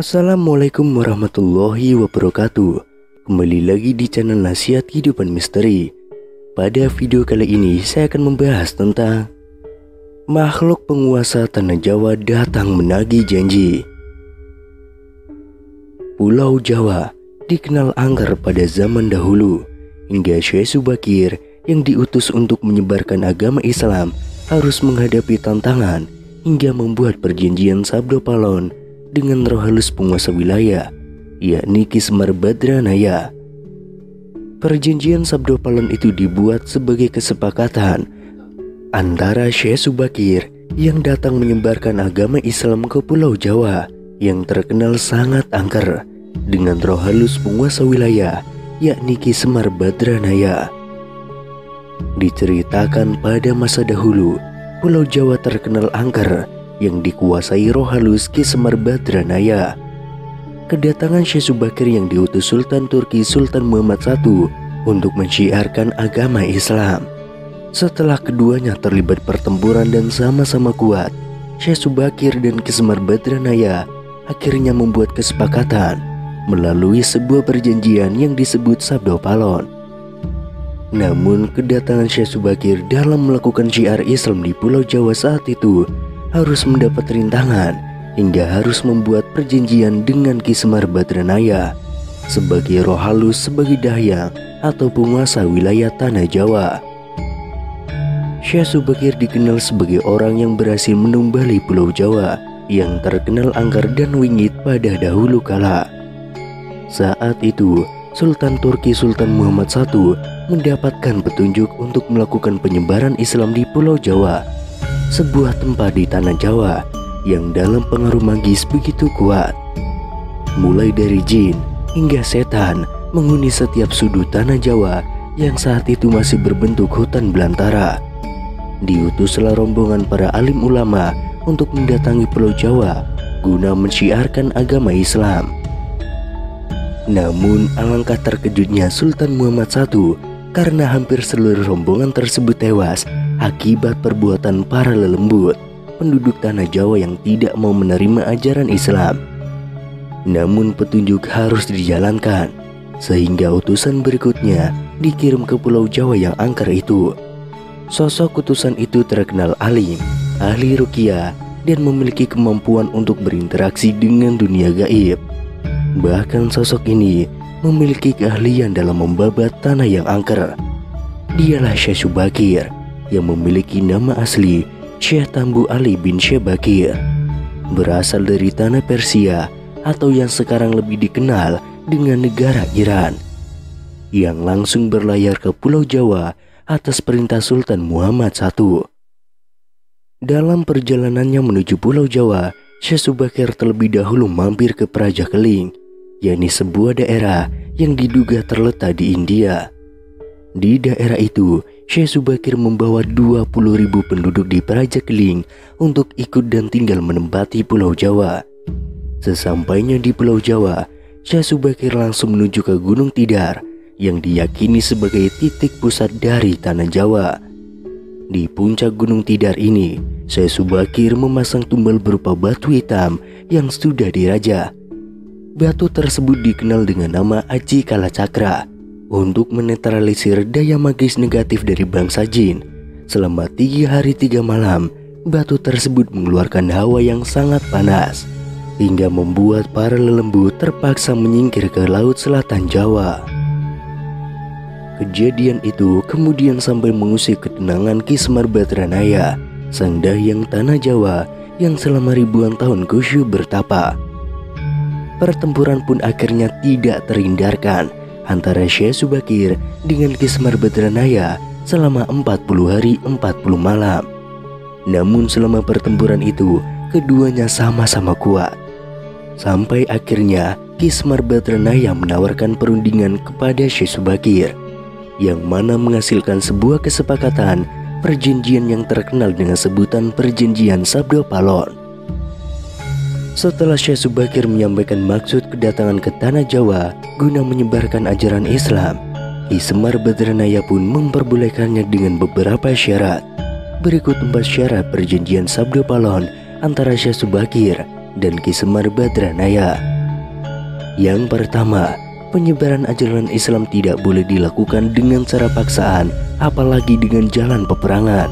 Assalamualaikum warahmatullahi wabarakatuh. Kembali lagi di channel Nasihat Kehidupan Misteri. Pada video kali ini saya akan membahas tentang makhluk penguasa tanah Jawa datang menagih janji. Pulau Jawa dikenal angker pada zaman dahulu, hingga Syekh Subakir yang diutus untuk menyebarkan agama Islam harus menghadapi tantangan hingga membuat perjanjian Sabdo Palon dengan roh halus penguasa wilayah, yakni Ki Semar Badranaya. Perjanjian Sabdo Palon itu dibuat sebagai kesepakatan antara Syekh Subakir yang datang menyebarkan agama Islam ke Pulau Jawa yang terkenal sangat angker dengan roh halus penguasa wilayah, yakni Ki Semar Badranaya. Diceritakan pada masa dahulu, Pulau Jawa terkenal angker yang dikuasai roh halus Ki Semar Badranaya. Kedatangan Syekh Subakir yang diutus Sultan Turki Sultan Muhammad I untuk mensyiarkan agama Islam. Setelah keduanya terlibat pertempuran dan sama-sama kuat, Syekh Subakir dan Ki Semar Badranaya akhirnya membuat kesepakatan melalui sebuah perjanjian yang disebut Sabdo Palon. Namun kedatangan Syekh Subakir dalam melakukan syiar Islam di Pulau Jawa saat itu harus mendapat rintangan hingga harus membuat perjanjian dengan Ki Semar Badranaya sebagai roh halus sebagai dahyang atau penguasa wilayah tanah Jawa. Syekh Subakir dikenal sebagai orang yang berhasil menumbali Pulau Jawa yang terkenal angker dan wingit pada dahulu kala. Saat itu Sultan Turki Sultan Muhammad I mendapatkan petunjuk untuk melakukan penyebaran Islam di Pulau Jawa, sebuah tempat di tanah Jawa yang dalam pengaruh magis begitu kuat. Mulai dari jin hingga setan menghuni setiap sudut tanah Jawa yang saat itu masih berbentuk hutan belantara. Diutuslah rombongan para alim ulama untuk mendatangi Pulau Jawa guna mensyiarkan agama Islam. Namun alangkah terkejutnya Sultan Muhammad I karena hampir seluruh rombongan tersebut tewas akibat perbuatan para lelembut penduduk tanah Jawa yang tidak mau menerima ajaran Islam. Namun petunjuk harus dijalankan, sehingga utusan berikutnya dikirim ke Pulau Jawa yang angker itu. Sosok utusan itu terkenal alim, ahli ruqyah, dan memiliki kemampuan untuk berinteraksi dengan dunia gaib. Bahkan sosok ini memiliki keahlian dalam membabat tanah yang angker. Dialah Syekh Subakir yang memiliki nama asli Syekh Tambu Ali bin Syekh Bakir, berasal dari tanah Persia atau yang sekarang lebih dikenal dengan negara Iran, yang langsung berlayar ke Pulau Jawa atas perintah Sultan Muhammad I. Dalam perjalanannya menuju Pulau Jawa, Syekh Subakir terlebih dahulu mampir ke Praja Keling, yakni sebuah daerah yang diduga terletak di India. Di daerah itu, Syekh Subakir membawa 20.000 penduduk di Praja Keling untuk ikut dan tinggal menempati Pulau Jawa. Sesampainya di Pulau Jawa, Syekh Subakir langsung menuju ke Gunung Tidar yang diyakini sebagai titik pusat dari tanah Jawa. Di puncak Gunung Tidar ini, Syekh Subakir memasang tumbal berupa batu hitam yang sudah dirajah. Batu tersebut dikenal dengan nama Aji Kalacakra untuk menetralisir daya magis negatif dari bangsa jin. Selama 3 hari 3 malam, batu tersebut mengeluarkan hawa yang sangat panas hingga membuat para lelembut terpaksa menyingkir ke Laut Selatan Jawa. Kejadian itu kemudian sampai mengusik ketenangan Ki Semar Badranaya, sang dahyang tanah Jawa yang selama ribuan tahun khusyuk bertapa. Pertempuran pun akhirnya tidak terhindarkan antara Syekh Subakir dengan Ki Semar Badranaya selama 40 hari 40 malam. Namun selama pertempuran itu keduanya sama-sama kuat, sampai akhirnya Ki Semar Badranaya menawarkan perundingan kepada Syekh Subakir, yang mana menghasilkan sebuah kesepakatan perjanjian yang terkenal dengan sebutan Perjanjian Sabdo Palon. Setelah Syekh Subakir menyampaikan maksud kedatangan ke tanah Jawa guna menyebarkan ajaran Islam, Ki Semar Badranaya pun memperbolehkannya dengan beberapa syarat. Berikut 4 syarat perjanjian Sabdo Palon antara Syekh Subakir dan Ki Semar Badranaya. Yang pertama, penyebaran ajaran Islam tidak boleh dilakukan dengan cara paksaan, apalagi dengan jalan peperangan.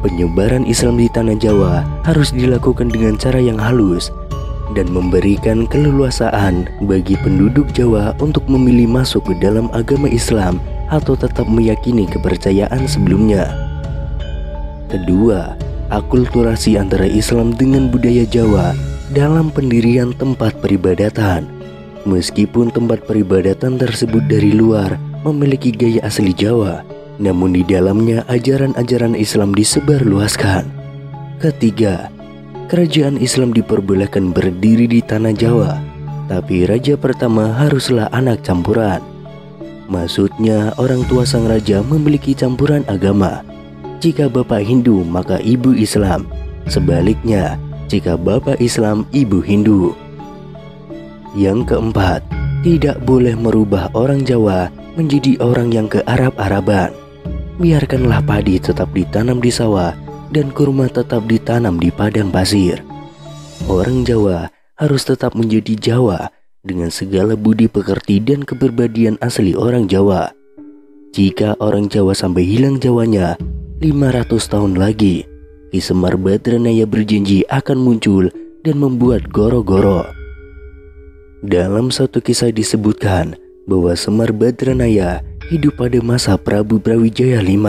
Penyebaran Islam di tanah Jawa harus dilakukan dengan cara yang halus dan memberikan keleluasaan bagi penduduk Jawa untuk memilih masuk ke dalam agama Islam atau tetap meyakini kepercayaan sebelumnya. Kedua, akulturasi antara Islam dengan budaya Jawa dalam pendirian tempat peribadatan. Meskipun tempat peribadatan tersebut dari luar memiliki gaya asli Jawa, namun di dalamnya ajaran-ajaran Islam disebarluaskan. Ketiga, kerajaan Islam diperbolehkan berdiri di tanah Jawa, tapi raja pertama haruslah anak campuran. Maksudnya orang tua sang raja memiliki campuran agama. Jika bapak Hindu maka ibu Islam, sebaliknya jika bapak Islam ibu Hindu. Yang keempat, tidak boleh merubah orang Jawa menjadi orang yang ke Arab-Araban. Biarkanlah padi tetap ditanam di sawah dan kurma tetap ditanam di padang pasir. Orang Jawa harus tetap menjadi Jawa dengan segala budi pekerti dan kepribadian asli orang Jawa. Jika orang Jawa sampai hilang Jawanya, 500 tahun lagi Ki Semar Badranaya berjanji akan muncul dan membuat goro-goro. Dalam satu kisah disebutkan bahwa Semar Badranaya hidup pada masa Prabu Brawijaya V,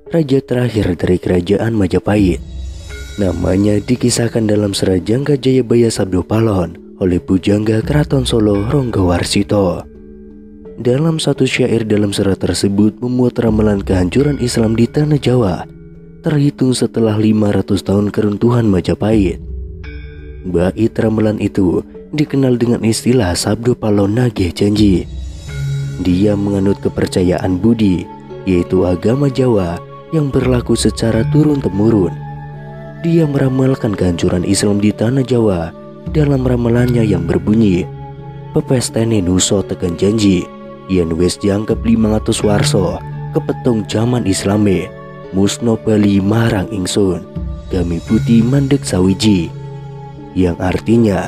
raja terakhir dari kerajaan Majapahit. Namanya dikisahkan dalam Serat Jangka Jayabaya Sabdo Palon oleh Pujangga Keraton Solo Ronggowarsito. Dalam satu syair dalam serat tersebut memuat ramalan kehancuran Islam di tanah Jawa, terhitung setelah 500 tahun keruntuhan Majapahit. Bait ramalan itu dikenal dengan istilah Sabdo Palon Nagih Janji. Dia menganut kepercayaan Budi, yaitu agama Jawa yang berlaku secara turun-temurun. Dia meramalkan kehancuran Islam di tanah Jawa dalam ramalannya yang berbunyi, "Pepestene nuso tekan janji, yen wis jangkep 500 warso, kepetong zaman Islame, musno bali marang ingsun, kami putih mandek sawiji." Yang artinya,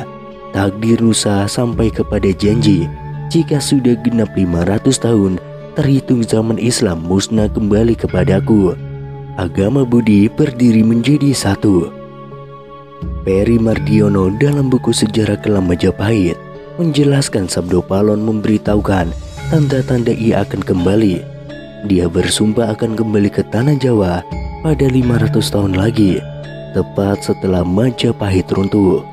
takdir nusa sampai kepada janji. Jika sudah genap 500 tahun, terhitung zaman Islam musnah kembali kepadaku. Agama Budi berdiri menjadi satu. Peri Mardiono dalam buku Sejarah Kelam Majapahit menjelaskan Sabdo Palon memberitahukan tanda-tanda ia akan kembali. Dia bersumpah akan kembali ke tanah Jawa pada 500 tahun lagi, tepat setelah Majapahit runtuh.